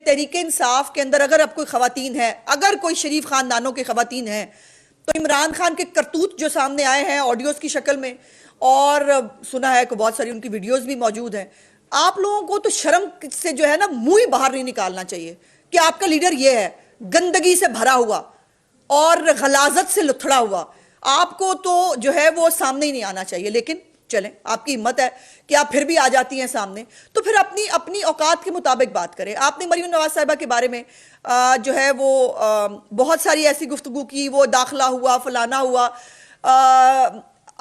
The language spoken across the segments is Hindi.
तहरीक इंसाफ के अंदर अगर अब कोई खवातीन है, अगर कोई शरीफ खानदानों की खवातीन है, तो इमरान खान के करतूत जो सामने आए हैं ऑडियोज की शक्ल में, और सुना है कि बहुत सारी उनकी वीडियोस भी मौजूद हैं, आप लोगों को तो शर्म से जो है ना मुंह ही बाहर नहीं निकालना चाहिए कि आपका लीडर ये है, गंदगी से भरा हुआ और गलाजत से लुथड़ा हुआ। आपको तो जो है वो सामने ही नहीं आना चाहिए। लेकिन चलें, आपकी हिम्मत है कि आप फिर भी आ जाती हैं सामने, तो फिर अपनी अपनी औकात के मुताबिक बात करें। आपने मरीम नवाज साहिबा के बारे में जो है वो बहुत सारी ऐसी गुफ्तगू की, वो दाखिला हुआ, फलाना हुआ।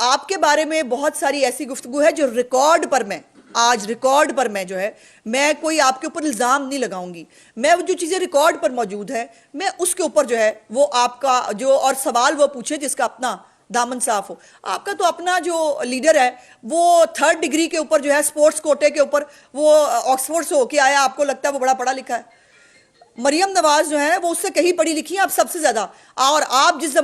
आपके बारे में बहुत सारी ऐसी गुफ्तगू है जो रिकॉर्ड पर मैं जो है, मैं कोई आपके ऊपर इल्ज़ाम नहीं लगाऊंगी। मैं वो जो चीज़ें रिकॉर्ड पर मौजूद है, मैं उसके ऊपर जो है वो आपका जो और सवाल वो पूछे जिसका अपना दामन साफ हो। आपका तो अपना जो लीडर है वो 3rd डिग्री के ऊपर जो है, स्पोर्ट्स कोटे के ऊपर, वो ऑक्सफोर्ड से होके आया, आपको लगता है वो बड़ा पढ़ा लिखा है। मरियम नवाज जो है वो उससे कहीं पढ़ी लिखी है आप सबसे ज्यादा। और आप जिस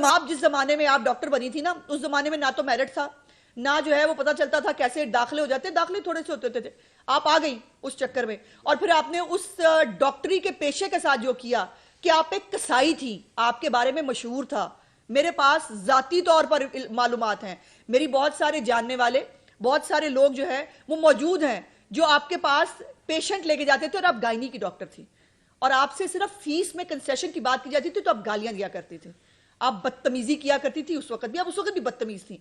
जमाने में आप डॉक्टर बनी थी ना, उस जमाने में ना तो मेरिट था, ना जो है वो पता चलता था कैसे दाखिले हो जाते, दाखिले थोड़े से होते थे। आप आ गई उस चक्कर में, और फिर आपने उस डॉक्टरी के पेशे के साथ जो किया कि आप एक कसाई थी, आपके बारे में मशहूर था। मेरे पास जाती तौर पर मालूमात हैं, मेरी बहुत सारे जानने वाले, बहुत सारे लोग जो है वो मौजूद हैं जो आपके पास पेशेंट लेके जाते थे, और आप गायनी की डॉक्टर थी, और आपसे सिर्फ फीस में कंसेशन की बात की जाती थी तो आप गालियां दिया करते थे, आप बदतमीजी किया करती थी। उस वक्त भी आप उस वक्त भी बदतमीज थी।